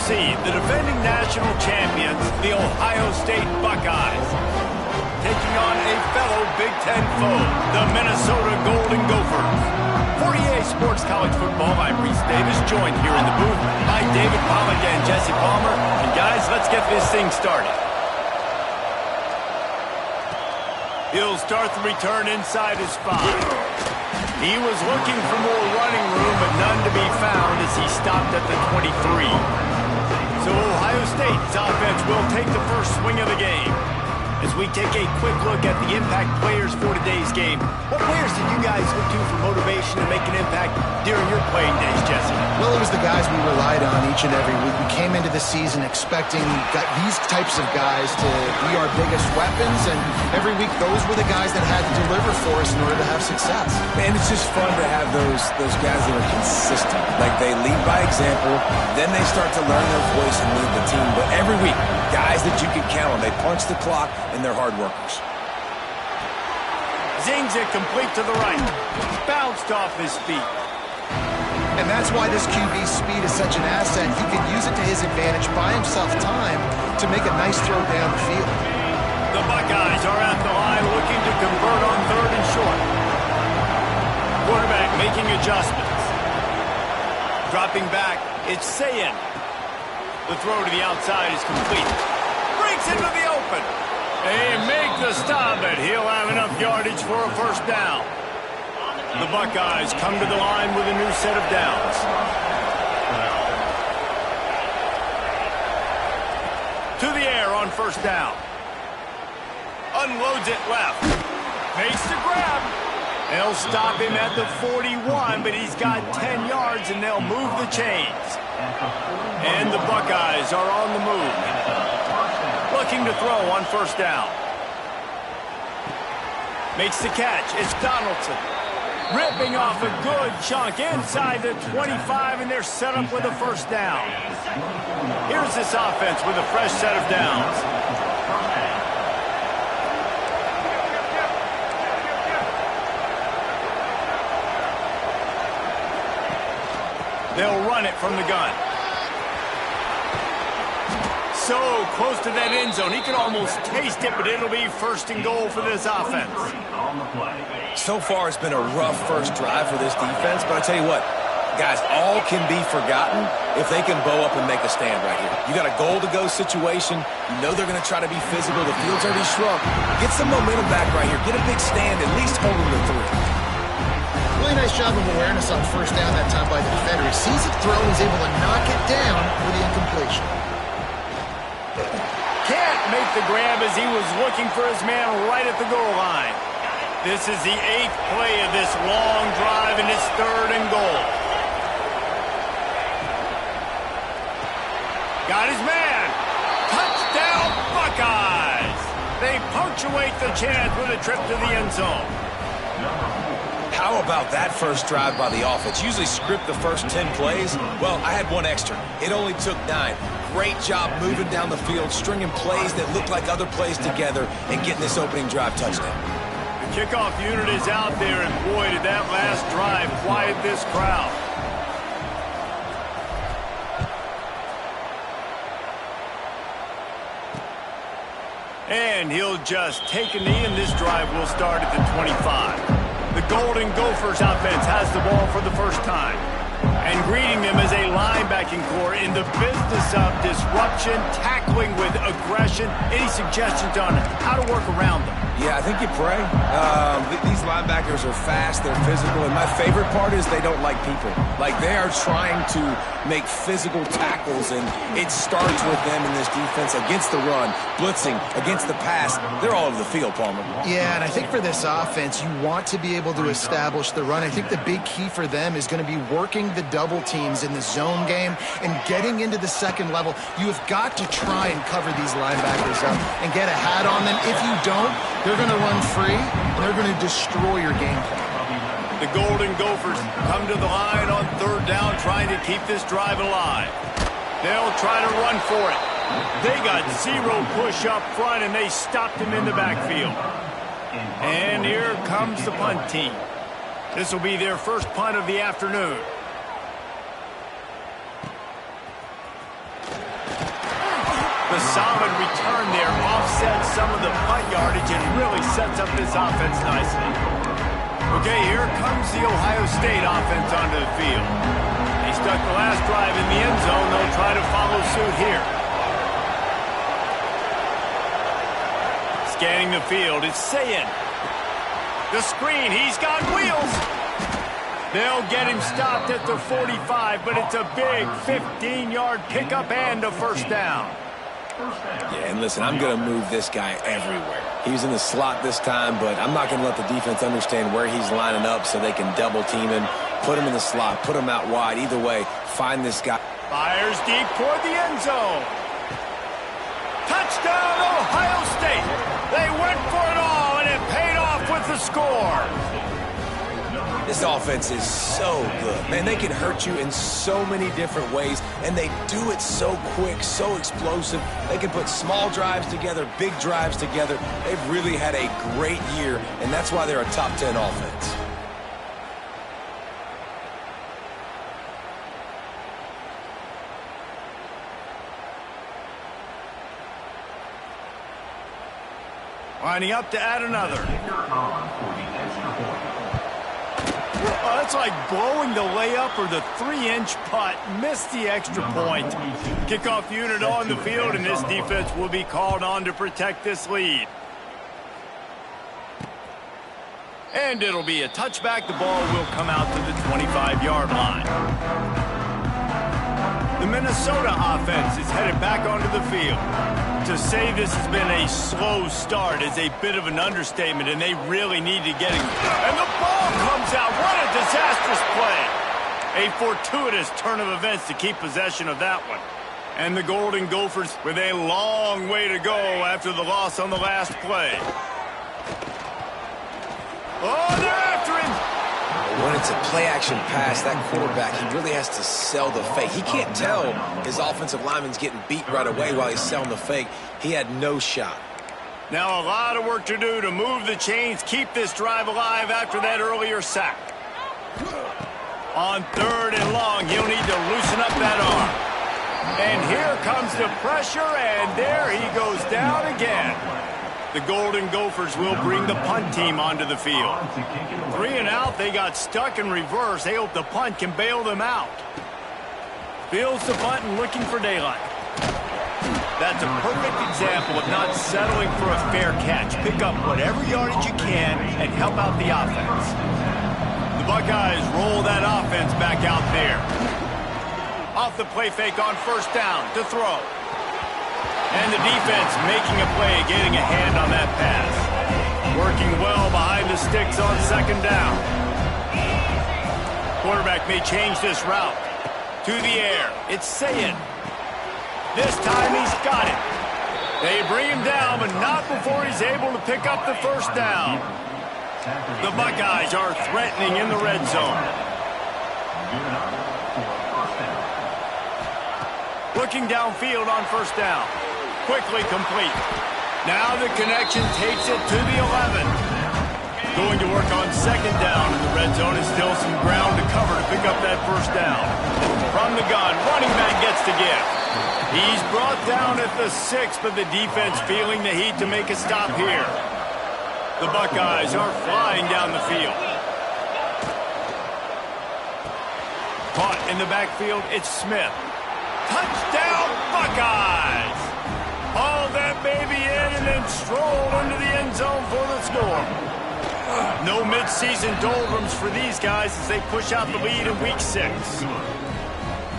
seed, the defending national champions, the Ohio State Buckeyes, taking on a fellow Big Ten foe, the Minnesota Golden Gophers. For EA Sports College Football, I'm Reese Davis, joined here in the booth by David Pollack and Jesse Palmer. And guys, let's get this thing started. He'll start the return inside his 5. He was looking for more running room, but none to be found as he stopped at the 23. So Ohio State's offense will take the first swing of the game. As we take a quick look at the impact players for today's game, what players did you guys look to for motivation to make an impact during your playing days, Jesse? Well, it was the guys we relied on each and every week. We came into the season expecting these types of guys to be our biggest weapons, and every week those were the guys that had to deliver for us in order to have success. Man, it's just fun to have those guys that are consistent. Like, they lead by example, then they start to learn their voice and lead the team. But every week, guys that you can count on, they punch the clock, and they're hard workers. Zings it complete to the right. Bounced off his feet. And that's why this QB's speed is such an asset. He can use it to his advantage, buy himself time to make a nice throw down the field. The Buckeyes are at the line looking to convert on 3rd and short. Quarterback making adjustments. Dropping back, it's Sayin. The throw to the outside is complete. Breaks into the open. They make the stop, but he'll have enough yardage for a first down. The Buckeyes come to the line with a new set of downs. To the air on first down. Unloads it left. Makes the grab. They'll stop him at the 41, but he's got 10 yards, and they'll move the chains. And the Buckeyes are on the move. Looking to throw on first down. Makes the catch. It's Donaldson. Ripping off a good chunk inside the 25, and they're set up with a first down. Here's this offense with a fresh set of downs. They'll run it from the gun. So close to that end zone. He can almost taste it, but it'll be 1st and goal for this offense. So far, it's been a rough first drive for this defense, but I tell you what, guys, all can be forgotten if they can bow up and make a stand right here. You got a goal-to-go situation. You know they're going to try to be physical. The field's already shrunk. Get some momentum back right here. Get a big stand, at least hold them to 3. Really nice job of awareness on first down that time by the defender. He sees it throw and he's able to knock it down for the incompletion. Can't make the grab as he was looking for his man right at the goal line. This is the 8th play of this long drive, and it's 3rd and goal. Got his man. Touchdown, Buckeyes. They punctuate the chance with a trip to the end zone. How about that first drive by the offense? Usually script the first 10 plays. Well, I had one extra. It only took 9. Great job moving down the field, stringing plays that look like other plays together, and getting this opening drive touchdown. The kickoff unit is out there, and boy, did that last drive quiet this crowd. And he'll just take a knee, and this drive will start at the 25. The Golden Gophers offense has the ball for the first time. And greeting them as a linebacking core in the business of disruption, tackling with aggression. Any suggestions on how to work around them? Yeah, I think you pray. These linebackers are fast, they're physical, and my favorite part is they don't like people. Like, they are trying to make physical tackles, and it starts with them in this defense against the run, blitzing, against the pass. They're all over the field, Palmer. Yeah, and I think for this offense, you want to be able to establish the run. I think the big key for them is going to be working the double teams in the zone game and getting into the second level. You have got to try and cover these linebackers up and get a hat on them. If you don't, they're going to run free, and they're going to destroy your game plan. The Golden Gophers come to the line on 3rd down, trying to keep this drive alive. They'll try to run for it. They got 0 push up front, and they stopped him in the backfield. And here comes the punt team. This will be their first punt of the afternoon. The solid return there offsets some of the punt yardage and really sets up this offense nicely. Okay, here comes the Ohio State offense onto the field. They stuck the last drive in the end zone. They'll try to follow suit here. Scanning the field, it's Sayin. The screen, he's got wheels. They'll get him stopped at the 45, but it's a big 15-yard pickup and a first down. Yeah, and listen, I'm going to move this guy everywhere. He's in the slot this time, but I'm not going to let the defense understand where he's lining up so they can double team him, put him in the slot, put him out wide. Either way, find this guy. Fires deep toward the end zone. Touchdown, Ohio State. They went for it all, and it paid off with the score. This offense is so good. Man, they can hurt you in so many different ways, and they do it so quick, so explosive. They can put small drives together, big drives together. They've really had a great year, and that's why they're a top 10 offense. Lining up to add another. Oh, that's like blowing the layup or the 3-inch putt. Missed the extra point. Kickoff unit on the field, and this defense will be called on to protect this lead. And it'll be a touchback. The ball will come out to the 25-yard line. The Minnesota offense is headed back onto the field. To say this has been a slow start is a bit of an understatement, and they really need to get it. And the ball comes out. What a disastrous play. A fortuitous turn of events to keep possession of that one. And the Golden Gophers with a long way to go after the loss on the last play. Oh, they're after him. When it's a play-action pass, that quarterback, he really has to sell the fake. He can't tell his offensive lineman's getting beat right away while he's selling the fake. He had no shot. Now a lot of work to do to move the chains, keep this drive alive after that earlier sack. On 3rd and long, he'll need to loosen up that arm. And here comes the pressure, and there he goes down again. The Golden Gophers will bring the punt team onto the field. 3 and out, they got stuck in reverse. They hope the punt can bail them out. Fields the punt and looking for daylight. That's a perfect example of not settling for a fair catch. Pick up whatever yardage you can and help out the offense. The Buckeyes roll that offense back out there. Off the play fake on 1st down to throw. And the defense making a play, getting a hand on that pass. Working well behind the sticks on 2nd down. Quarterback may change this route. To the air. It's Sayin. This time he's got it. They bring him down, but not before he's able to pick up the 1st down. The Buckeyes are threatening in the red zone. Looking downfield on 1st down. Quickly complete. Now the connection takes it to the 11. Going to work on 2nd down in the red zone. Is still some ground to cover to pick up that 1st down. From the gun, running back gets to give. He's brought down at the 6, but the defense feeling the heat to make a stop here. The Buckeyes are flying down the field. Caught in the backfield, it's Smith. Touchdown, Buckeyes! Haul that baby in and then stroll into the end zone for the score. No mid-season doldrums for these guys as they push out the lead in Week 6.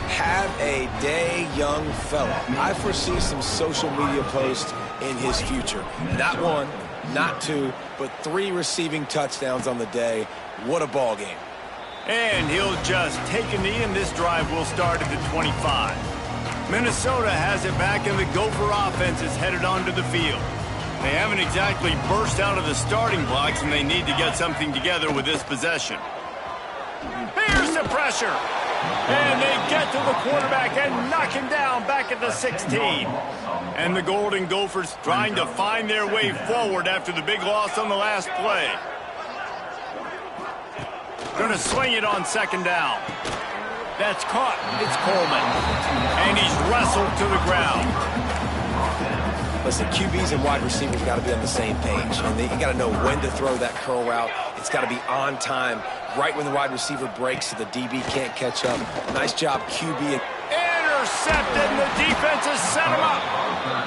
Have a day, young fella. I foresee some social media posts in his future. Not 1, not 2, but 3 receiving touchdowns on the day. What a ball game. And he'll just take a knee, and this drive will start at the 25. Minnesota has it back, and the Gopher offense is headed onto the field. They haven't exactly burst out of the starting blocks, and they need to get something together with this possession. Here's the pressure. And they get to the quarterback and knock him down back at the 16. And the Golden Gophers trying to find their way forward after the big loss on the last play. Going to swing it on 2nd down. That's caught. It's Coleman. And he's wrestled to the ground. Listen, QBs and wide receivers got to be on the same page. And you got to know when to throw that curl route. It's got to be on time, right when the wide receiver breaks so the DB can't catch up. Nice job, QB. Intercepted, and the defense has set him up.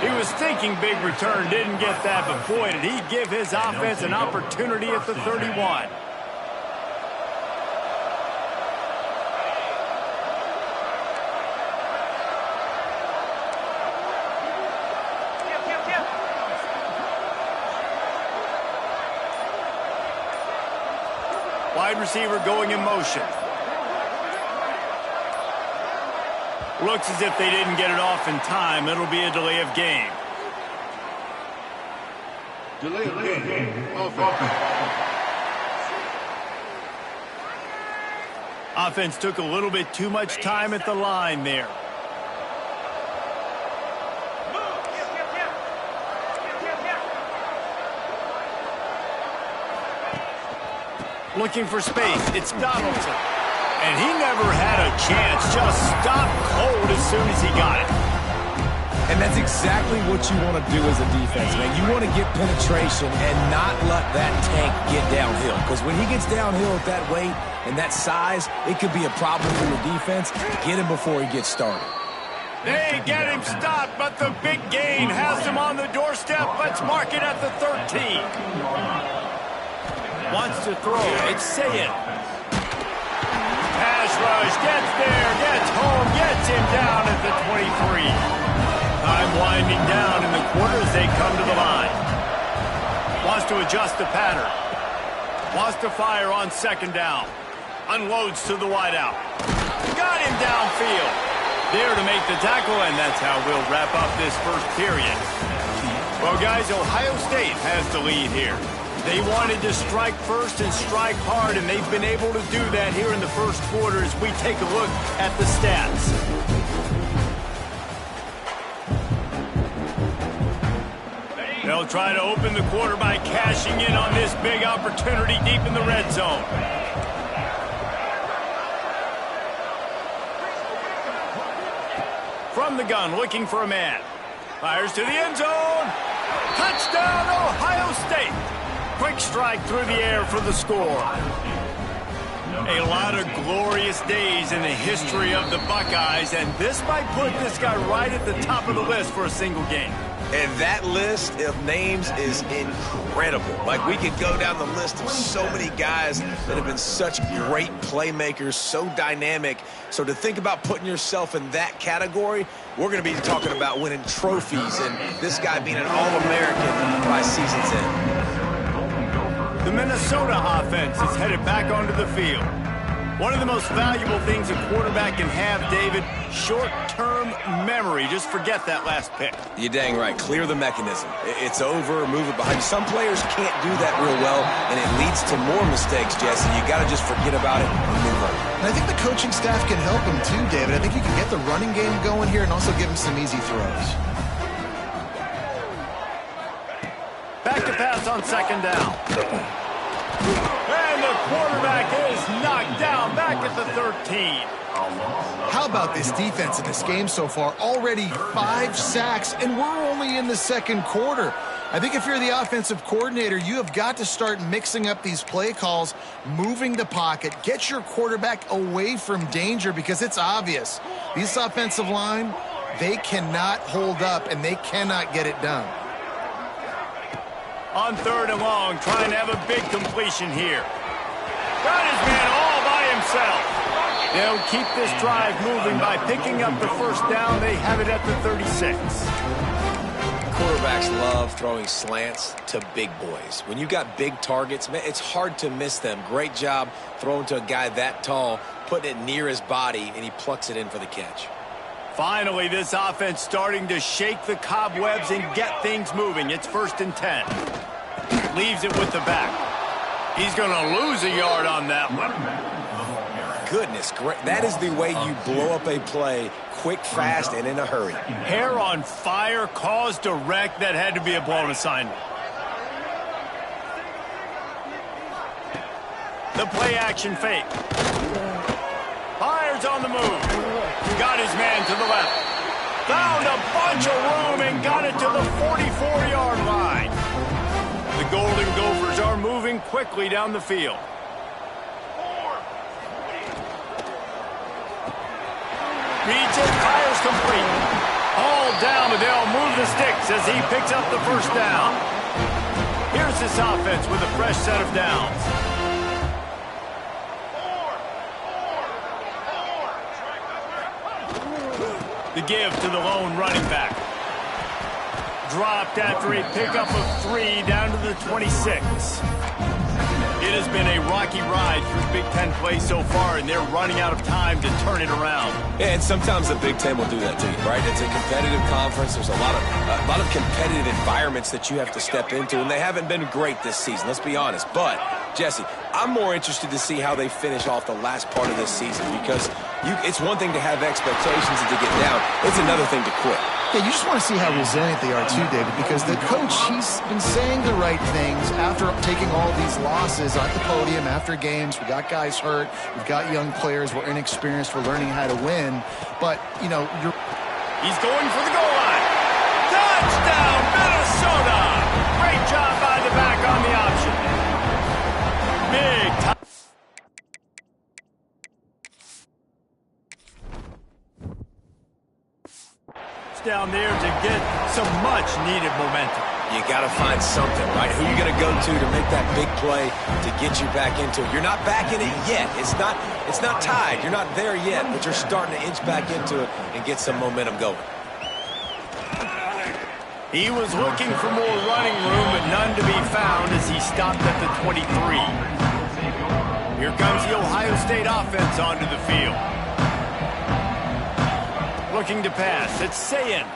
He was thinking big return, didn't get that, but boy, did he give his offense an opportunity at the 31. Wide receiver going in motion. Looks as if they didn't get it off in time. It'll be a delay of game. Delay of game. Offense took a little bit too much time at the line there. Looking for space. It's Donaldson. And he never had a chance. Just stopped cold as soon as he got it. And that's exactly what you want to do as a defense, man. You want to get penetration and not let that tank get downhill. Because when he gets downhill at that weight and that size, it could be a problem for your defense. Get him before he gets started. They get him stopped, but the big gain has him on the doorstep. Let's mark it at the 13. Wants to throw. It's Sayed. Pass rush. Gets there. Gets home. Gets him down at the 23. Time winding down in the quarter as they come to the line. Wants to adjust the pattern. Wants to fire on second down. Unloads to the wideout. Got him downfield. There to make the tackle, and that's how we'll wrap up this first period. Well, guys, Ohio State has the lead here. They wanted to strike first and strike hard, and they've been able to do that here in the first quarter as we take a look at the stats. They'll try to open the quarter by cashing in on this big opportunity deep in the red zone. From the gun, looking for a man. Fires to the end zone. Touchdown, Ohio State. Quick strike through the air for the score. A lot of glorious days in the history of the Buckeyes, and this might put this guy right at the top of the list for a single game. And that list of names is incredible. Like, we could go down the list of so many guys that have been such great playmakers, so dynamic. So to think about putting yourself in that category, we're going to be talking about winning trophies and this guy being an All-American by season's end. The Minnesota offense is headed back onto the field. One of the most valuable things a quarterback can have, David, short-term memory. Just forget that last pick. You're dang right. Clear the mechanism. It's over, move it behind you. Some players can't do that real well, and it leads to more mistakes, Jesse. You got to just forget about it and move on. And I think the coaching staff can help him too, David. I think you can get the running game going here and also give him some easy throws. Back to pass on second down. And the quarterback is knocked down back at the 13. How about this defense in this game so far? Already 5 sacks, and we're only in the second quarter. I think if you're the offensive coordinator, you have got to start mixing up these play calls, moving the pocket, get your quarterback away from danger because it's obvious. This offensive line, they cannot hold up, and they cannot get it done. On third and long, trying to have a big completion here. Got his man all by himself. They'll keep this drive moving by picking up the first down. They have it at the 36. Quarterbacks love throwing slants to big boys. When you got big targets, man, it's hard to miss them. Great job throwing to a guy that tall, putting it near his body, and he plucks it in for the catch. Finally, this offense starting to shake the cobwebs and get things moving. It's 1st and 10. Leaves it with the back. He's going to lose a yard on that one. Goodness, great. That is the way you blow up a play quick, fast, and in a hurry. Hair on fire, caused a wreck. That had to be a blown assignment. The play action fake. Fires on the move. Got his man to the left. Found a bunch of room and got it to the 44-yard line. The Golden Gophers are moving quickly down the field. Reads it, fires complete. All down, and they'll move the sticks as he picks up the first down. Here's this offense with a fresh set of downs. The give to the lone running back. Dropped after a pickup of 3 down to the 26. It has been a rocky ride through Big Ten play so far, and they're running out of time to turn it around. Yeah, and sometimes the Big Ten will do that to you, right? It's a competitive conference. There's a lot of competitive environments that you have to step into, and they haven't been great this season, let's be honest. But, Jesse, I'm more interested to see how they finish off the last part of this season, because it's one thing to have expectations and to get down. It's another thing to quit. Yeah, you just want to see how resilient they are too, David, because the coach, he's been saying the right things after taking all these losses at the podium after games. We got guys hurt. We've got young players. We're inexperienced. We're learning how to win. But, you know, he's going for the goal line. Touchdown, Minnesota! Great job by the back on the option. Big time. Down there to get some much-needed momentum. You got to find something, right? Who you going to go to make that big play to get you back into it? You're not back in it yet. It's not tied. You're not there yet, but you're starting to inch back into it and get some momentum going. He was looking for more running room, but none to be found as he stopped at the 23. Here comes the Ohio State offense onto the field. Looking to pass. It's Sayin.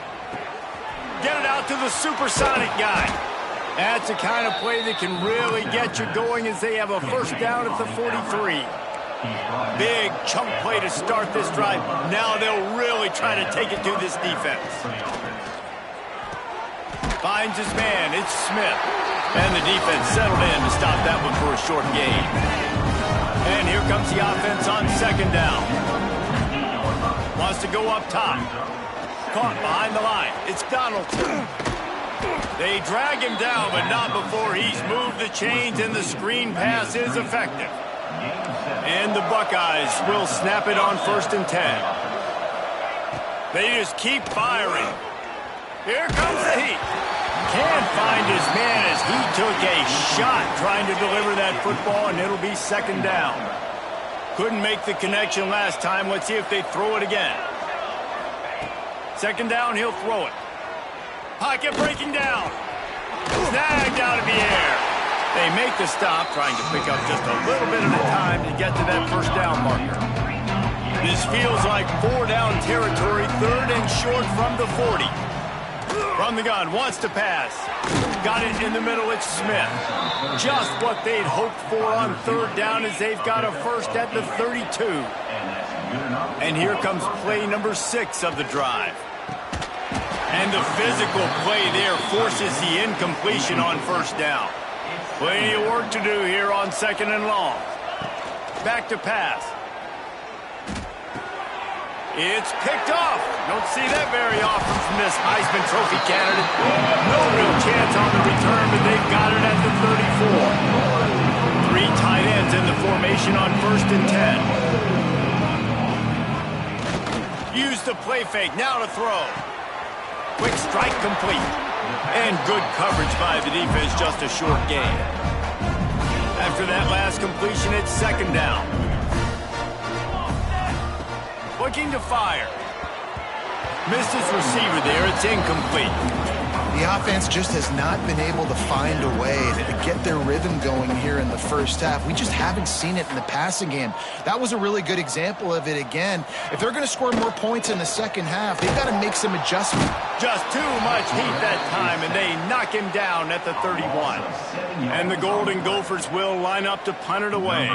Get it out to the supersonic guy. That's the kind of play that can really get you going as they have a first down at the 43. Big chunk play to start this drive. Now they'll really try to take it to this defense. Finds his man. It's Smith. And the defense settled in to stop that one for a short gain. And here comes the offense on second down. Wants to go up top. Caught behind the line. It's Donaldson. They drag him down, but not before he's moved the chains, and the screen pass is effective. And the Buckeyes will snap it on 1st and 10. They just keep firing. Here comes the heat. Can't find his man as he took a shot trying to deliver that football, and it'll be second down. Couldn't make the connection last time. Let's see if they throw it again. Second down, he'll throw it. Pocket breaking down. Snagged out of the air. They make the stop, trying to pick up just a little bit at a time to get to that first down marker. This feels like 4-down territory, 3rd and short from the 40. From the gun, wants to pass. Got it in the middle, it's Smith. Just what they'd hoped for on 3rd down as they've got a first at the 32. And here comes play number 6 of the drive. And the physical play there forces the incompletion on 1st down. Plenty of work to do here on 2nd and long. Back to pass. It's picked off. Don't see that very often from this Heisman Trophy candidate. No real chance on the return, but they've got it at the 34. 3 tight ends in the formation on 1st and 10. Use the play fake. Now to throw. Quick strike complete. And good coverage by the defense, just a short gain. After that last completion, it's 2nd down. Looking to fire. Missed his receiver there. It's incomplete. The offense just has not been able to find a way to get their rhythm going here in the first half. We just haven't seen it in the passing game. That was a really good example of it again. If they're going to score more points in the second half, they've got to make some adjustments. Just too much heat that time, and they knock him down at the 31. And the Golden Gophers will line up to punt it away.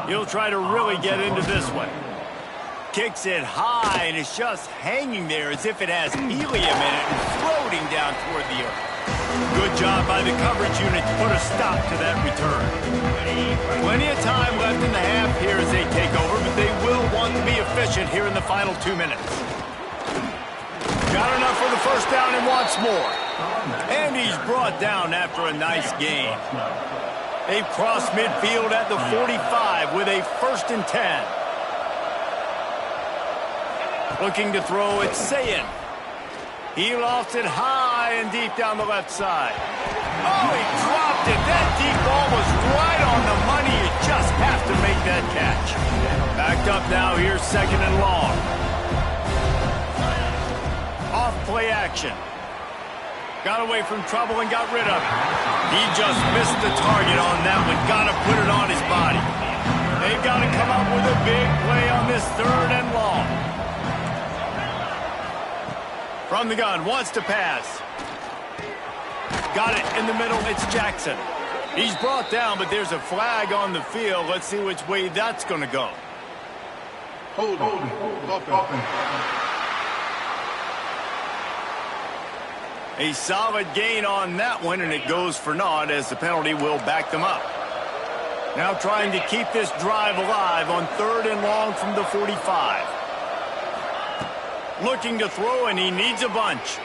He'll try to really get into this one. Kicks it high, and it's just hanging there as if it has helium in it and floating down toward the earth. Good job by the coverage unit to put a stop to that return. Plenty of time left in the half here as they take over, but they will want to be efficient here in the final 2 minutes. Got enough for the first down and wants more. And he's brought down after a nice gain. They've crossed midfield at the 45 with a 1st and 10. Looking to throw, it's Sayin. He lofts it high and deep down the left side. Oh, he dropped it. That deep ball was right on the money. You just have to make that catch. Backed up now. Here's 2nd and long. Off play action. Got away from trouble and got rid of it. He just missed the target on that one. Got to put it on his body. They've got to come up with a big play on this 3rd and long. From the gun, wants to pass. Got it in the middle, it's Jackson. He's brought down, but there's a flag on the field. Let's see which way that's going to go. Hold on. A solid gain on that one, and it goes for naught as the penalty will back them up. Now trying to keep this drive alive on 3rd and long from the 45. Looking to throw, and he needs a bunch.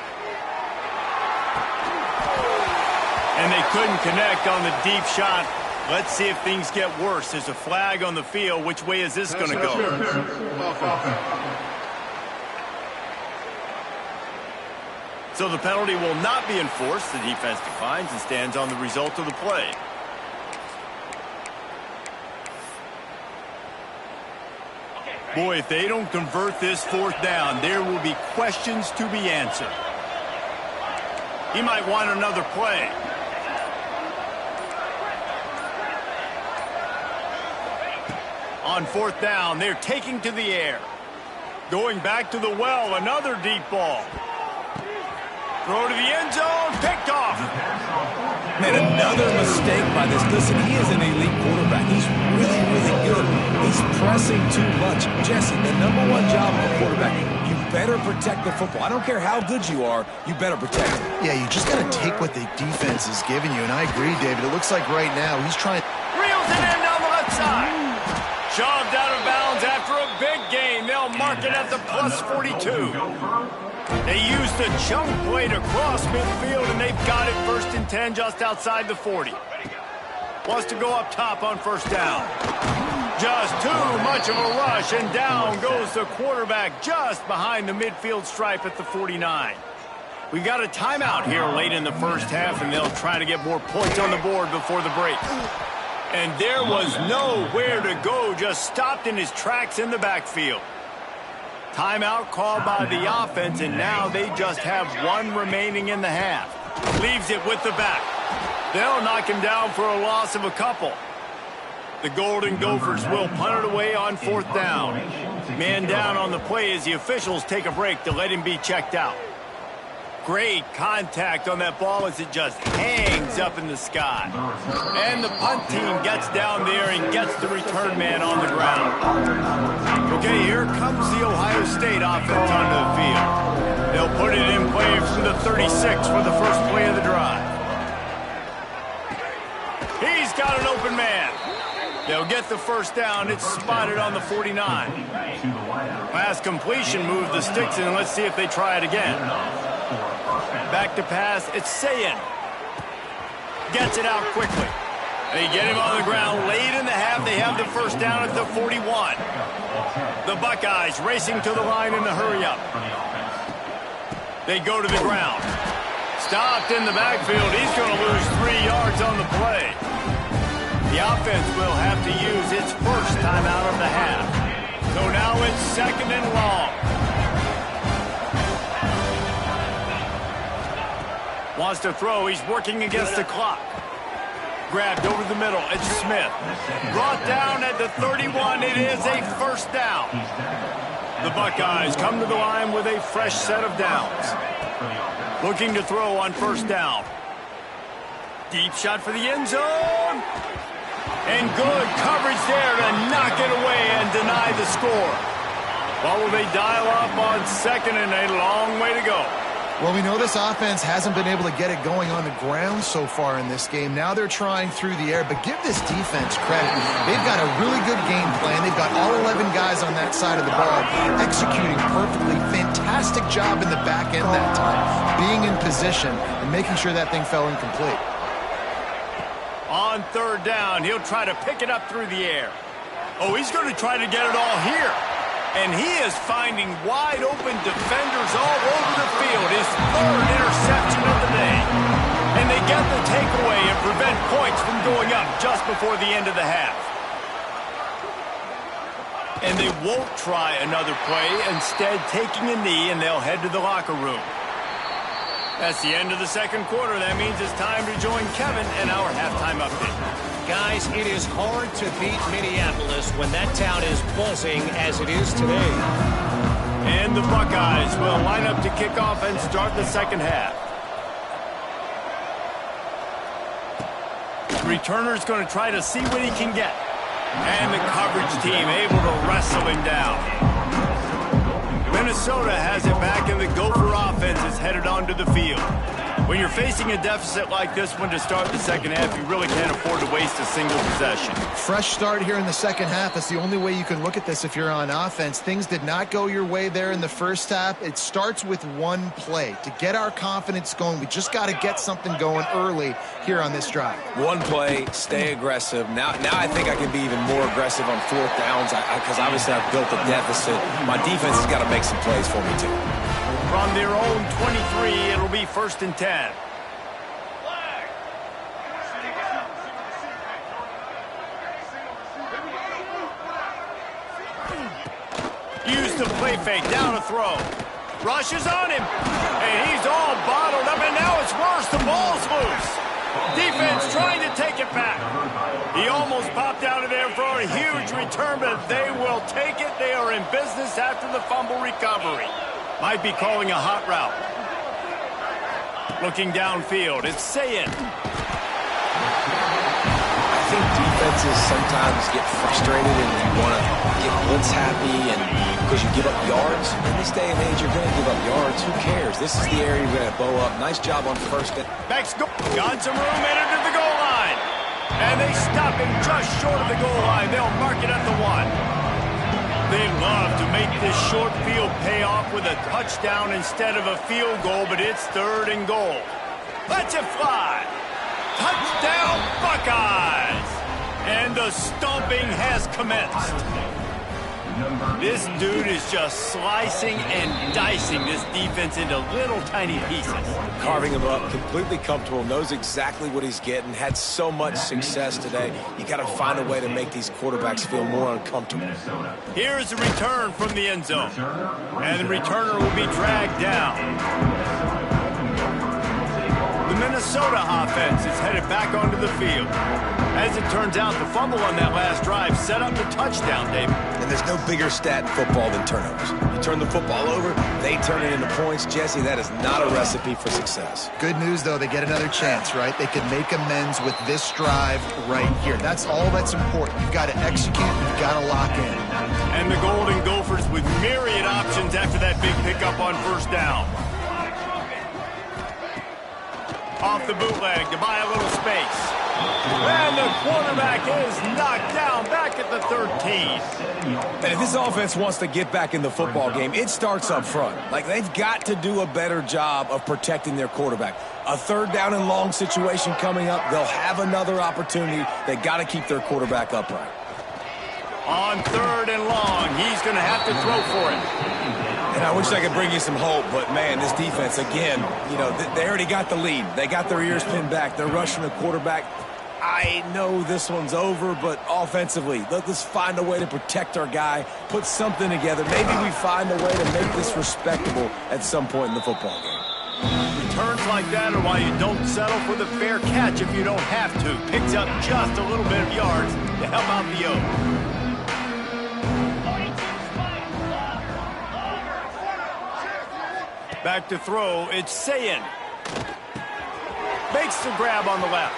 And they couldn't connect on the deep shot. Let's see if things get worse. There's a flag on the field. Which way is this going to go? So the penalty will not be enforced. The defense defines and stands on the result of the play. Boy, if they don't convert this 4th down, there will be questions to be answered. He might want another play. On 4th down, they're taking to the air. Going back to the well, another deep ball. Throw to the end zone, picked off. Man, another mistake by this. Listen, he is an elite quarterback. He's really, really good. He's pressing too much. Jesse, the #1 job of a quarterback, you better protect the football. I don't care how good you are, you better protect it. Yeah, you just got to take what the defense is giving you, and I agree, David. It looks like right now he's trying. Reels it in down the left side. Shoved out of bounds after a big gain. They'll mark it at the +42. They used a chunk play to cross midfield, and they've got it 1st and 10 just outside the 40. Wants to go up top on 1st down. Just too much of a rush, and down goes the quarterback just behind the midfield stripe at the 49. We've got a timeout here late in the 1st half, and they'll try to get more points on the board before the break. And there was nowhere to go, just stopped in his tracks in the backfield. Timeout called by the offense, and now they just have 1 remaining in the half. Leaves it with the back. They'll knock him down for a loss of a couple. The Golden Gophers will punt it away on 4th down. Man down on the play as the officials take a break to let him be checked out. Great contact on that ball as it just hangs up in the sky. And the punt team gets down there and gets the return man on the ground. Okay, here comes the Ohio State offense onto the field. They'll put it in play from the 36 for the first play of the drive. He's got an open man. They'll get the 1st down. It's spotted on the 49. Pass completion, move the sticks, and let's see if they try it again. Back to pass, it's Sayin. Gets it out quickly. They get him on the ground late in the half. They have the 1st down at the 41. The Buckeyes racing to the line in the hurry-up. They go to the ground. Stopped in the backfield. He's going to lose 3 yards on the play. The offense will have to use its 1st timeout of the half. So now it's 2nd and long. Wants to throw. He's working against the clock. Grabbed over the middle. It's Smith. Brought down at the 31. It is a 1st down. The Buckeyes come to the line with a fresh set of downs. Looking to throw on 1st down. Deep shot for the end zone. And good coverage there to knock it away and deny the score. Well, will they dial up on 2nd and a long way to go? Well, we know this offense hasn't been able to get it going on the ground so far in this game. Now they're trying through the air, but give this defense credit. They've got a really good game plan. They've got all 11 guys on that side of the ball executing perfectly. Fantastic job in the back end that time, being in position and making sure that thing fell incomplete. On third down, he'll try to pick it up through the air. Oh, he's going to try to get it all here. And he is finding wide-open defenders all over the field. His third interception of the day. And they get the takeaway and prevent points from going up just before the end of the half. And they won't try another play, instead taking a knee, and they'll head to the locker room. That's the end of the second quarter. That means it's time to join Kevin and our halftime update. Guys, it is hard to beat Minneapolis when that town is buzzing as it is today. And the Buckeyes will line up to kick off and start the second half. The returner's going to try to see what he can get. And the coverage team able to wrestle him down. Minnesota has it back, and the Gopher offense is headed onto the field. When you're facing a deficit like this one to start the second half, you really can't afford to waste a single possession. Fresh start here in the second half. That's the only way you can look at this if you're on offense. Things did not go your way there in the first half. It starts with one play. To get our confidence going, we just got to get something going early here on this drive. One play, stay aggressive. Now I think I can be even more aggressive on fourth downs because obviously I've built a deficit. My defense has got to make some plays for me too. From their own 23, it'll be 1st and 10. Use the play fake, down to throw. Rush is on him, and he's all bottled up, and now it's worse. The ball's loose. Defense trying to take it back. He almost popped out of there for a huge return, but they will take it. They are in business after the fumble recovery. Might be calling a hot route. Looking downfield, it's Sayin. I think defenses sometimes get frustrated and you want to get blitz happy and because you give up yards. In this day and age, you're going to give up yards. Who cares? This is the area you're going to bow up. Nice job on first down. Backs go. Got some room, entered to the goal line. And they stop him just short of the goal line. They'll mark it at the 1. They love to make this short field pay off with a touchdown instead of a field goal, but it's 3rd and goal. Let's it fly. Touchdown, Buckeyes! And the stomping has commenced. This dude is just slicing and dicing this defense into little tiny pieces. Carving him up, completely comfortable, knows exactly what he's getting, had so much success today. You got to find a way to make these quarterbacks feel more uncomfortable. Here's a return from the end zone. And the returner will be dragged down. The Minnesota offense is headed back onto the field. As it turns out, the fumble on that last drive set up the touchdown, David. And there's no bigger stat in football than turnovers. You turn the football over, they turn it into points. Jesse, that is not a recipe for success. Good news, though, they get another chance, right? They can make amends with this drive right here. That's all that's important. You've got to execute, you've got to lock in. And the Golden Gophers with myriad options after that big pickup on first down. Off the bootleg to buy a little space. And the quarterback is knocked down back at the 13. And if this offense wants to get back in the football game, it starts up front. Like, they've got to do a better job of protecting their quarterback. A 3rd down and long situation coming up, they'll have another opportunity. They got to keep their quarterback upright. On 3rd and long, he's going to have to throw for it. And I wish I could bring you some hope, but, man, this defense, again, you know, they already got the lead. They got their ears pinned back. They're rushing the quarterback. I know this one's over, but offensively, let's find a way to protect our guy, put something together. Maybe we find a way to make this respectable at some point in the football game. Returns like that are why you don't settle for the fair catch if you don't have to. Picks up just a little bit of yards to help out the O. Back to throw, it's Sayin. Makes the grab on the left.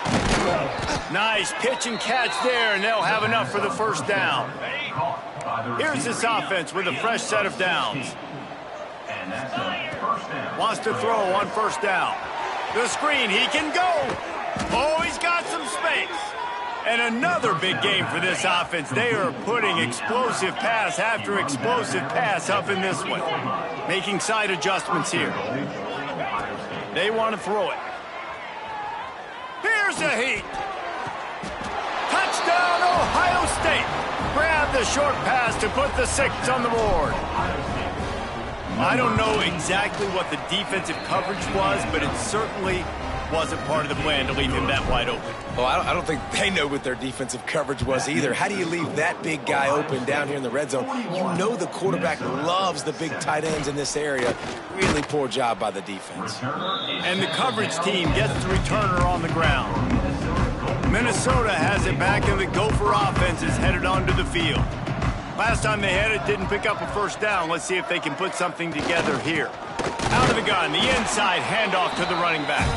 Nice pitch and catch there, and they'll have enough for the first down. Here's this offense with a fresh set of downs. Wants to throw on first down. The screen, he can go. Oh, he's got some space. And another big game for this offense. They are putting explosive pass after explosive pass up in this one. Making side adjustments here. They want to throw it. Here's a heat. Touchdown, Ohio State. Grab the short pass to put the 6 on the board. I don't know exactly what the defensive coverage was, but it certainly wasn't part of the plan to leave him that wide open. Well, I don't think they know what their defensive coverage was either. How do you leave that big guy open down here in the red zone? You know the quarterback loves the big tight ends in this area. Really poor job by the defense. And the coverage team gets the returner on the ground. Minnesota has it back, and the Gopher offense is headed onto the field. Last time they had it, didn't pick up a first down. Let's see if they can put something together here. Out of the gun, the inside handoff to the running back.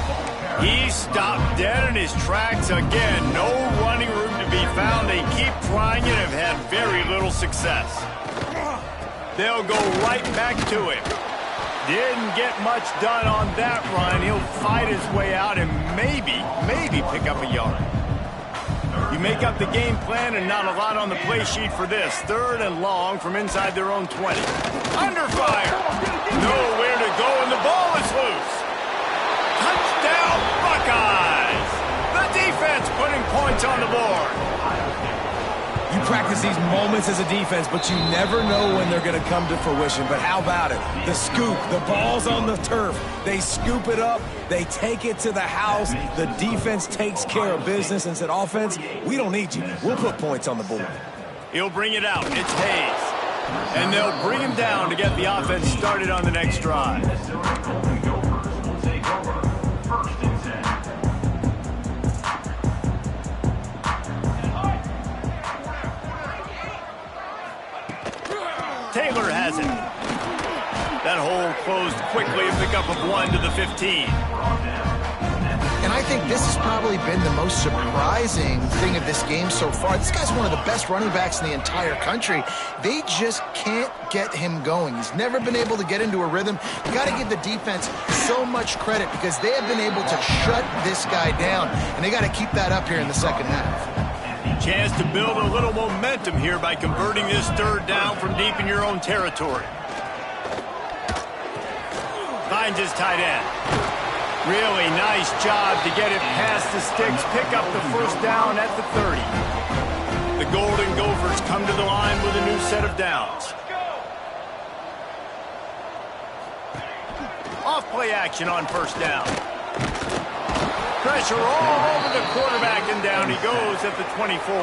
He stopped dead in his tracks again. No running room to be found. They keep trying it and have had very little success. They'll go right back to him. Didn't get much done on that run. He'll fight his way out and maybe pick up a yard. You make up the game plan and not a lot on the play sheet for this. 3rd and long from inside their own 20. Under fire. Nowhere to go, and the ball is loose. Touchdown, Buckeyes! The defense putting points on the board. You practice these moments as a defense, but you never know when they're going to come to fruition. But how about it? The scoop, the ball's on the turf. They scoop it up. They take it to the house. The defense takes care of business and said, offense, we don't need you. We'll put points on the board. He'll bring it out. It's Hayes. And they'll bring him down to get the offense started on the next drive. Taylor has it. That hole closed quickly, a pickup of 1 to the 15. And I think this has probably been the most surprising thing of this game so far. This guy's one of the best running backs in the entire country. They just can't get him going. He's never been able to get into a rhythm. You got to give the defense so much credit because they have been able to shut this guy down, and they got to keep that up here in the second half. Chance to build a little momentum here by converting this 3rd down from deep in your own territory. Finds his tight end. Really nice job to get it past the sticks, pick up the first down at the 30. The Golden Gophers come to the line with a new set of downs. Off play action on first down. Pressure all over the quarterback, and down he goes at the 24.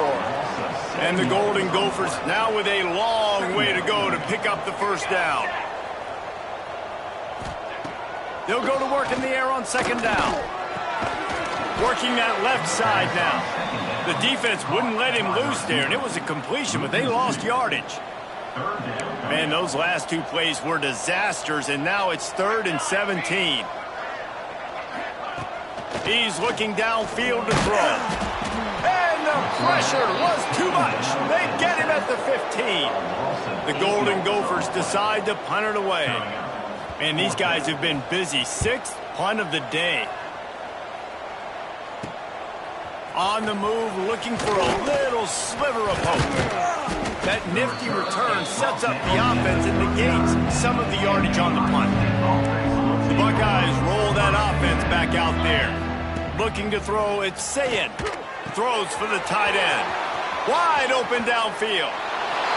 And the Golden Gophers now with a long way to go to pick up the first down. They'll go to work in the air on 2nd down. Working that left side now. The defense wouldn't let him loose there, and it was a completion, but they lost yardage. Man, those last 2 plays were disasters, and now it's 3rd and 17. He's looking downfield to throw. And the pressure was too much. They get him at the 15. The Golden Gophers decide to punt it away. Man, these guys have been busy. 6th punt of the day. On the move, looking for a little sliver of hope. That nifty return sets up the offense and negates some of the yardage on the punt. The Buckeyes roll that offense back out there. Looking to throw, it's Sayin. Throws for the tight end. Wide open downfield.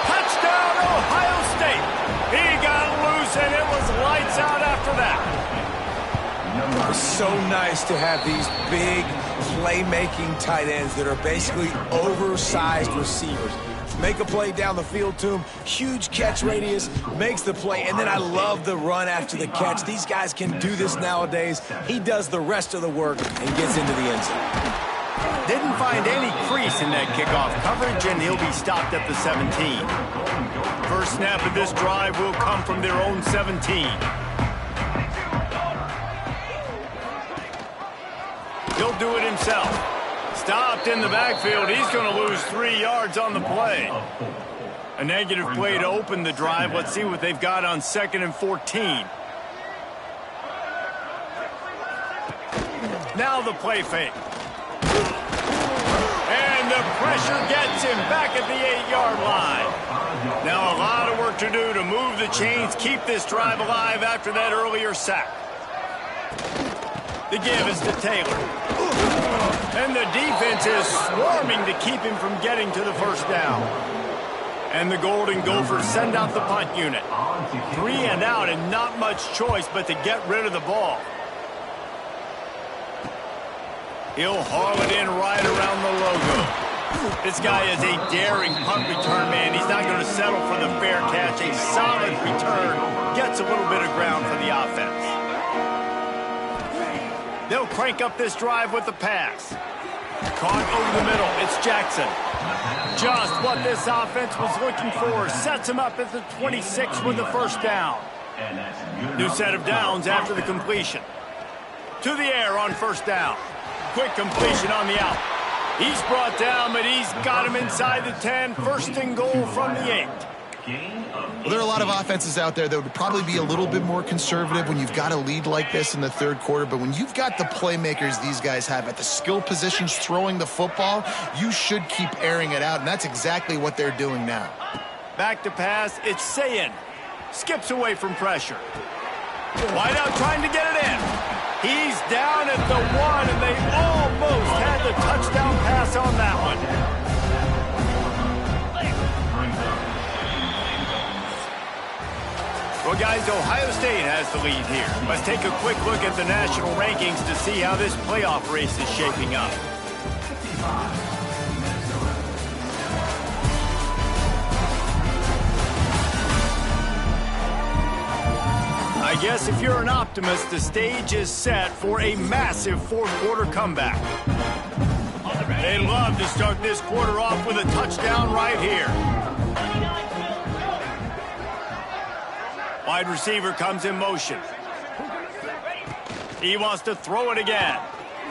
Touchdown, Ohio State. He got loose, and it was lights out after that. It's so nice to have these big playmaking tight ends that are basically oversized receivers. Make a play down the field to him, huge catch radius, makes the play, and then I love the run after the catch. These guys can do this nowadays. He does the rest of the work and gets into the end zone. Didn't find any crease in that kickoff coverage, and he'll be stopped at the 17. First snap of this drive will come from their own 17. He'll do it himself. Stopped in the backfield. He's going to lose 3 yards on the play. A negative play to open the drive. Let's see what they've got on 2nd and 14. Now the play fake. And the pressure gets him back at the 8-yard line. Now a lot of work to do to move the chains, keep this drive alive after that earlier sack. The give is to Taylor. And the defense is swarming to keep him from getting to the first down. And the Golden Gophers send out the punt unit. 3 and out and not much choice but to get rid of the ball. He'll haul it in right around the logo. This guy is a daring punt return man. He's not going to settle for the fair catch. A solid return gets a little bit of ground for the offense. They'll crank up this drive with the pass. Caught over the middle. It's Jackson. Just what this offense was looking for. Sets him up at the 26 with the first down. New set of downs after the completion. To the air on first down. Quick completion on the out. He's brought down, but he's got him inside the 10. First and goal from the 8. Well, there are a lot of offenses out there that would probably be a little bit more conservative when you've got a lead like this in the third quarter. But when you've got the playmakers these guys have at the skill positions throwing the football, you should keep airing it out, and that's exactly what they're doing now. Back to pass, it's Sayin. Skips away from pressure. Wide out trying to get it in. He's down at the 1, and they almost had the touchdown pass on that one. Well, guys, Ohio State has the lead here. Let's take a quick look at the national rankings to see how this playoff race is shaping up. I guess if you're an optimist, the stage is set for a massive fourth-quarter comeback. They'd love to start this quarter off with a touchdown right here. Wide receiver comes in motion. He wants to throw it again.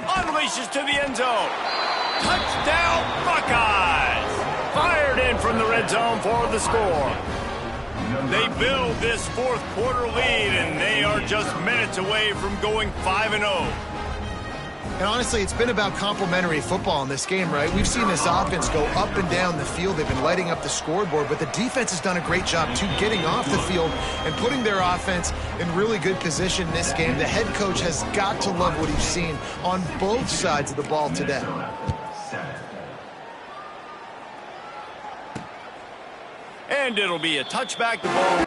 Unleashes to the end zone. Touchdown, Buckeyes! Fired in from the red zone for the score. They build this fourth-quarter lead, and they are just minutes away from going 5-0. And honestly, it's been about complementary football in this game, right? We've seen this offense go up and down the field. They've been lighting up the scoreboard, but the defense has done a great job, too, getting off the field and putting their offense in really good position in this game. The head coach has got to love what he's seen on both sides of the ball today. And it'll be a touchback the ball.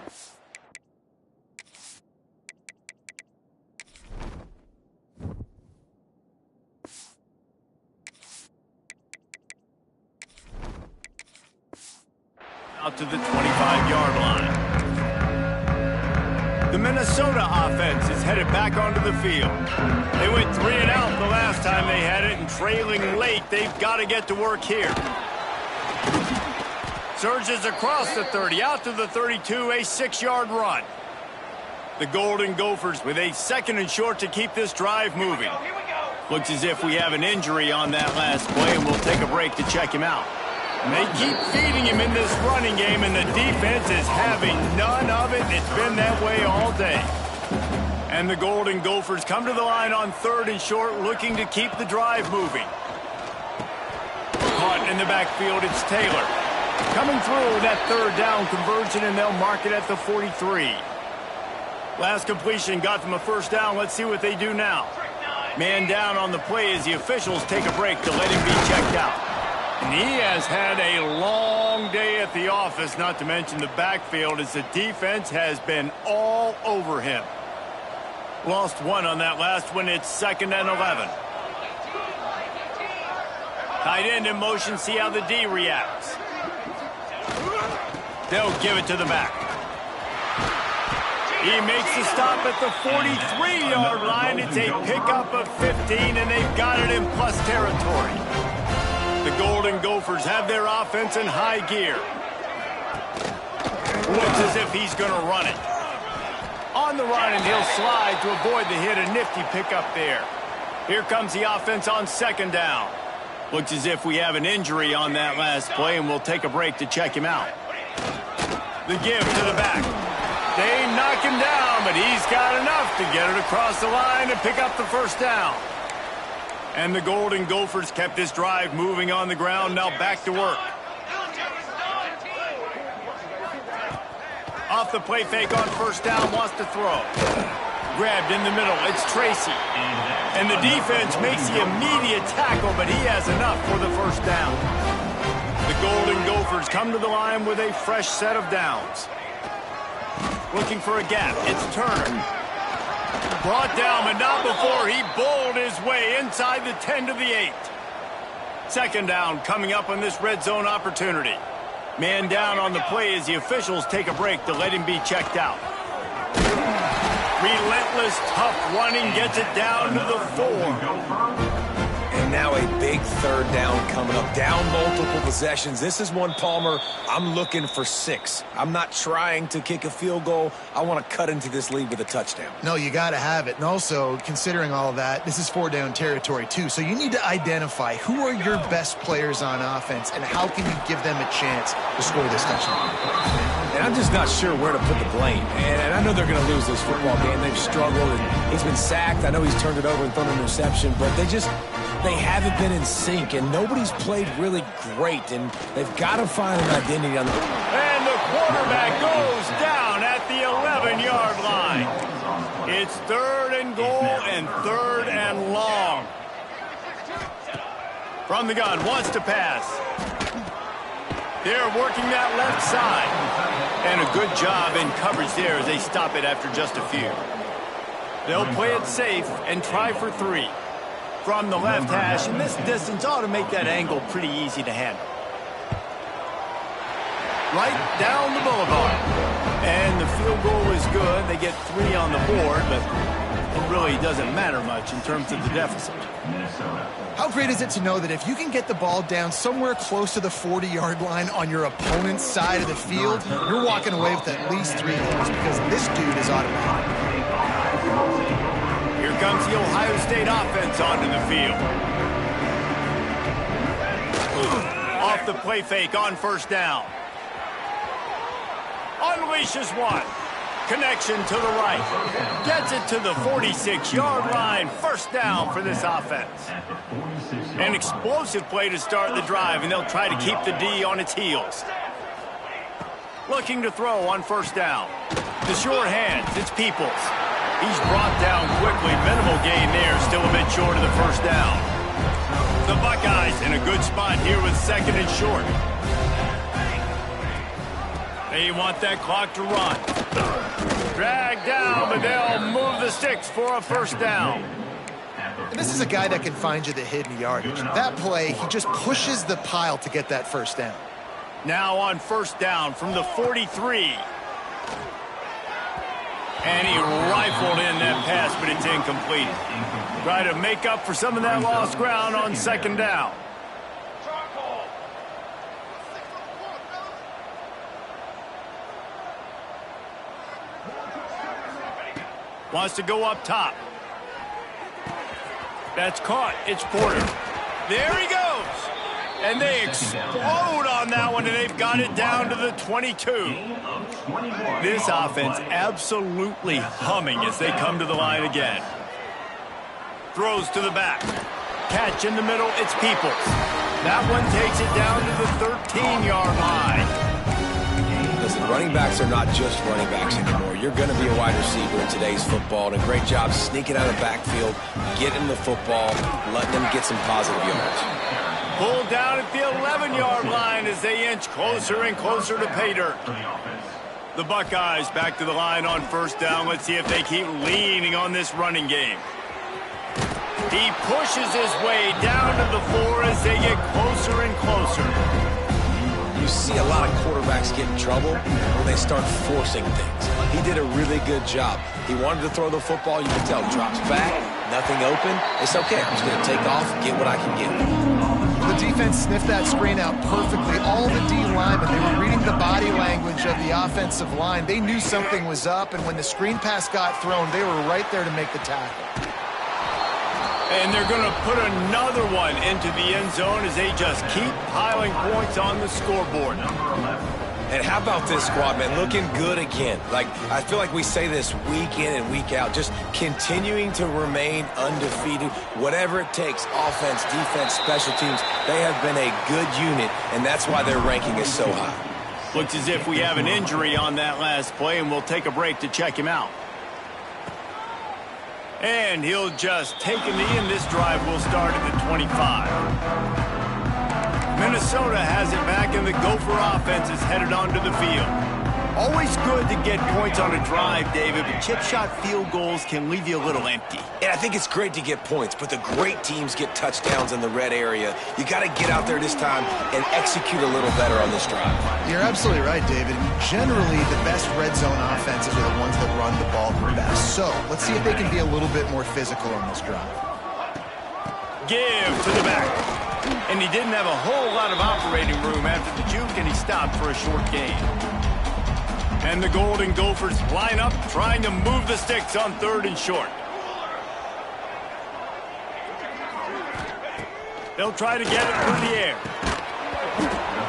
Out to the 25-yard line. The Minnesota offense is headed back onto the field. They went 3 and out the last time they had it, and trailing late, they've got to get to work here. Surges across the 30, out to the 32, a 6-yard run. The Golden Gophers with a 2nd and short to keep this drive moving. Looks as if we have an injury on that last play, and we'll take a break to check him out. And they keep feeding him in this running game, and the defense is having none of it. It's been that way all day. And the Golden Gophers come to the line on 3rd and short, looking to keep the drive moving. Caught in the backfield, it's Taylor. Coming through that 3rd down conversion, and they'll mark it at the 43. Last completion got them a first down. Let's see what they do now. Man down on the play as the officials take a break to let him be checked out. And he has had a long day at the office, not to mention the backfield, as the defense has been all over him. Lost 1 on that last one. It's 2nd and 11. Tight end in motion. See how the D reacts. They'll give it to the back. He makes the stop at the 43-yard line. It's a pickup of 15, and they've got it in plus territory. The Golden Gophers have their offense in high gear. Looks as if he's going to run it. On the run, and he'll slide to avoid the hit. A nifty pickup there. Here comes the offense on 2nd down. Looks as if we have an injury on that last play, and we'll take a break to check him out. The give to the back. They knock him down, but he's got enough to get it across the line and pick up the first down. And the Golden Gophers kept this drive moving on the ground. Now back to work. Off the play fake on first down, wants to throw. Grabbed in the middle, it's Tracy. And the defense makes the immediate tackle, but he has enough for the first down. The Golden Gophers come to the line with a fresh set of downs. Looking for a gap, it's Turner. Brought down, but not before he bowled his way inside the 10 to the 8. Second down coming up on this red zone opportunity. Man down on the play as the officials take a break to let him be checked out. Relentless, tough running gets it down to the 4. And now a big third down coming up. Down multiple possessions. This is one, Palmer, I'm looking for 6. I'm not trying to kick a field goal. I want to cut into this lead with a touchdown. No, you got to have it. And also, considering all of that, this is 4-down territory, too. So you need to identify who are your best players on offense and how can you give them a chance to score this touchdown. And I'm just not sure where to put the blame. And I know they're going to lose this football game. They've struggled, and he's been sacked. I know he's turned it over and thrown an interception, but they haven't been in sync, and nobody's played really great, and they've got to find an identity on the... And the quarterback goes down at the 11-yard line. It's 3rd and goal and 3rd and long. From the gun, wants to pass. They're working that left side. And a good job in coverage there as they stop it after just a few. They'll play it safe and try for 3. From the left hash, and this distance ought to make that angle pretty easy to handle. Right down the boulevard. And the field goal is good. They get 3 on the board, but it really doesn't matter much in terms of the deficit. How great is it to know that if you can get the ball down somewhere close to the 40-yard line on your opponent's side of the field, you're walking away with at least 3 goals because this dude is automatic. Here comes the Ohio State offense onto the field. Off the play fake on first down. Unleashes one. Connection to the right. Gets it to the 46-yard line. First down for this offense. An explosive play to start the drive, and they'll try to keep the D on its heels. Looking to throw on first down. The sure hands, it's Peoples. He's brought down quickly. Minimal gain there, still a bit short of the first down. The Buckeyes in a good spot here with 2nd and short. They want that clock to run. Drag down, but they'll move the sticks for a first down. And this is a guy that can find you the hidden yardage. That play, he just pushes the pile to get that first down. Now on first down from the 43. And he rifled in that pass, but it's incomplete. Try to make up for some of that lost ground on 2nd down. Wants to go up top. That's caught. It's Porter. There he goes. And they explode on that one, and they've got it down to the 22. This offense absolutely humming as they come to the line again. Throws to the back. Catch in the middle. It's Peoples. That one takes it down to the 13-yard line. Listen, running backs are not just running backs anymore. You're going to be a wide receiver in today's football, and a great job sneaking out of the backfield, getting the football, letting them get some positive yards. Pulled down at the 11-yard line as they inch closer and closer to pay dirt. The Buckeyes back to the line on first down. Let's see if they keep leaning on this running game. He pushes his way down to the 4 as they get closer and closer. You see a lot of quarterbacks get in trouble when they start forcing things. He did a really good job. He wanted to throw the football. You can tell. Drops back, nothing open. It's okay. I'm just going to take off, get what I can get. The defense sniffed that screen out perfectly. All the D linemen, they were reading the body language of the offensive line. They knew something was up, and when the screen pass got thrown, they were right there to make the tackle. And they're going to put another one into the end zone as they just keep piling points on the scoreboard. And how about this squad, man? Looking good again. Like, I feel like we say this week in and week out, just continuing to remain undefeated. Whatever it takes, offense, defense, special teams, they have been a good unit, and that's why their ranking is so high. Looks as if we have an injury on that last play, and we'll take a break to check him out. And he'll just take a knee, and this drive will start at the 25. Minnesota has it back, and the Gopher offense is headed onto the field. Always good to get points on a drive, David, but chip shot field goals can leave you a little empty. And I think it's great to get points, but the great teams get touchdowns in the red area. You got to get out there this time and execute a little better on this drive. You're absolutely right, David. Generally, the best red zone offenses are the ones that run the ball the best. So let's see if they can be a little bit more physical on this drive. Give to the back. And he didn't have a whole lot of operating room after the juke, and he stopped for a short gain. And the Golden Gophers line up, trying to move the sticks on 3rd and short. They'll try to get it through the air.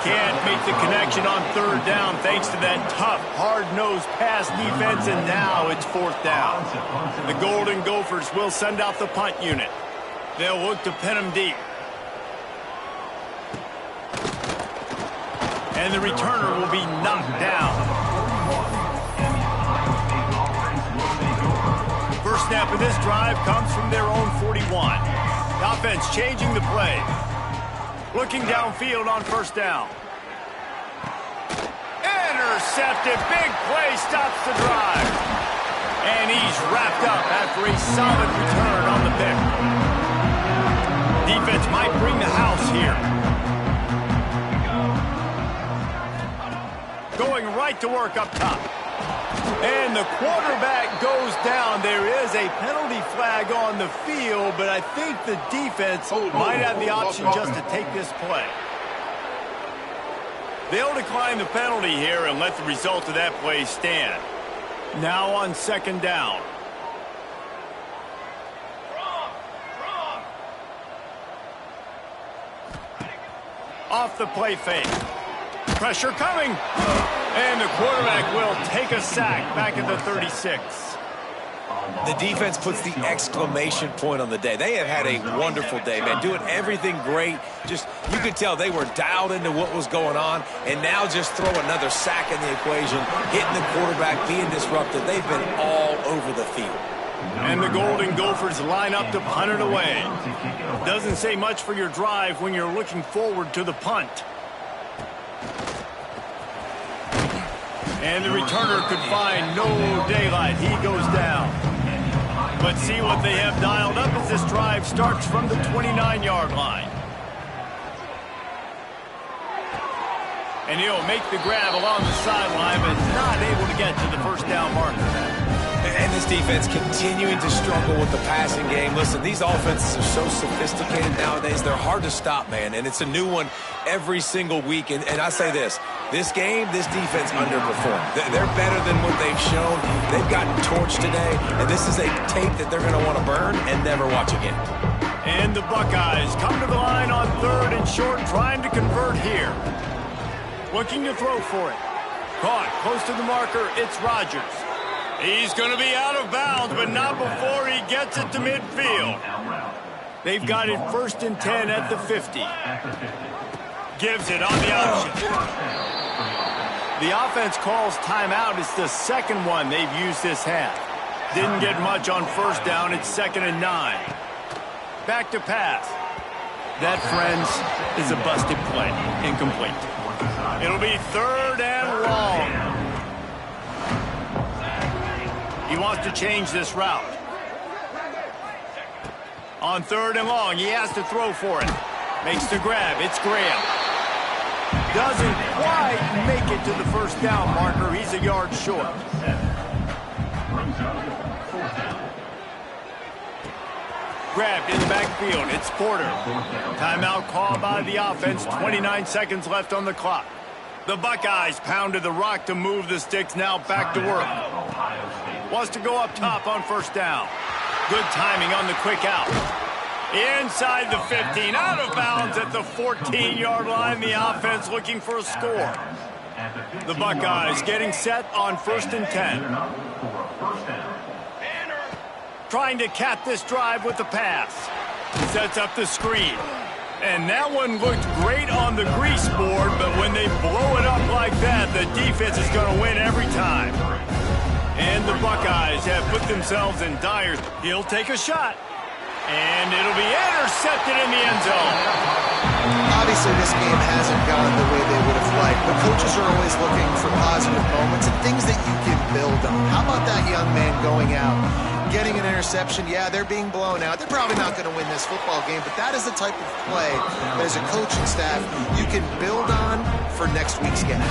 Can't make the connection on 3rd down thanks to that tough, hard-nosed pass defense, and now it's 4th down. The Golden Gophers will send out the punt unit. They'll look to pin him deep. And the returner will be knocked down. First snap of this drive comes from their own 41. The offense changing the play. Looking downfield on 1st down. Intercepted. Big play stops the drive. And he's wrapped up after a solid return on the pick. Defense might bring the house here. Going right to work up top. And the quarterback goes down. There is a penalty flag on the field, but I think the defense might have the option just to take this play. They'll decline the penalty here and let the result of that play stand. Now on 2nd down. Off the play fake. Pressure coming. And the quarterback will take a sack back at the 36. The defense puts the exclamation point on the day. They have had a wonderful day, man. Doing everything great. Just, you could tell they were dialed into what was going on. And now just throw another sack in the equation. Hitting the quarterback, being disruptive. They've been all over the field. And the Golden Gophers line up to punt it away. Doesn't say much for your drive when you're looking forward to the punt. And the returner could find no daylight. He goes down. Let's see what they have dialed up as this drive starts from the 29-yard line. And he'll make the grab along the sideline, but not able to get to the 1st down marker. And this defense continuing to struggle with the passing game. Listen, these offenses are so sophisticated nowadays. They're hard to stop, man. And it's a new one every single week. And I say this game, this defense underperformed. They're better than what they've shown. They've gotten torched today. And this is a tape that they're going to want to burn and never watch again. And the Buckeyes come to the line on 3rd and short, trying to convert here. Looking to throw for it. Caught close to the marker. It's Rodgers. He's going to be out of bounds, but not before he gets it to midfield. They've got it 1st and 10 at the 50. Gives it on the option. The offense calls timeout. It's the 2nd one they've used this half. Didn't get much on 1st down. It's 2nd and 9. Back to pass. That, friends, is a busted play. Incomplete. It'll be 3rd and long. He wants to change this route. On 3rd and long, he has to throw for it. Makes the grab. It's Graham. Doesn't quite make it to the 1st down marker. He's a yard short. Grabbed in the backfield. It's Porter. Timeout called by the offense. 29 seconds left on the clock. The Buckeyes pounded the rock to move the sticks. Now back to work. Wants to go up top on 1st down. Good timing on the quick out. Inside the 15. Out of bounds at the 14-yard line. The offense looking for a score. The Buckeyes getting set on 1st and 10. Trying to cap this drive with the pass. Sets up the screen. And that one looked great on the grease board, but when they blow it up like that, the defense is going to win every time. And the Buckeyes have put themselves in dire. He'll take a shot. And it'll be intercepted in the end zone. Obviously, this game hasn't gone the way they would have liked, but coaches are always looking for positive moments and things that you can build on. How about that young man going out, getting an interception? Yeah, they're being blown out. They're probably not going to win this football game, but that is the type of play that as a coaching staff you can build on for next week's game.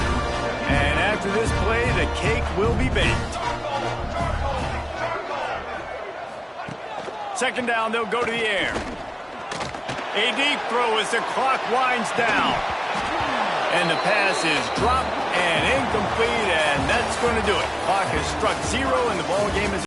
And after this play, the cake will be baked. Second down, they'll go to the air. A deep throw as the clock winds down. And the pass is dropped and incomplete, and that's going to do it. Clock has struck 0, and the ball game is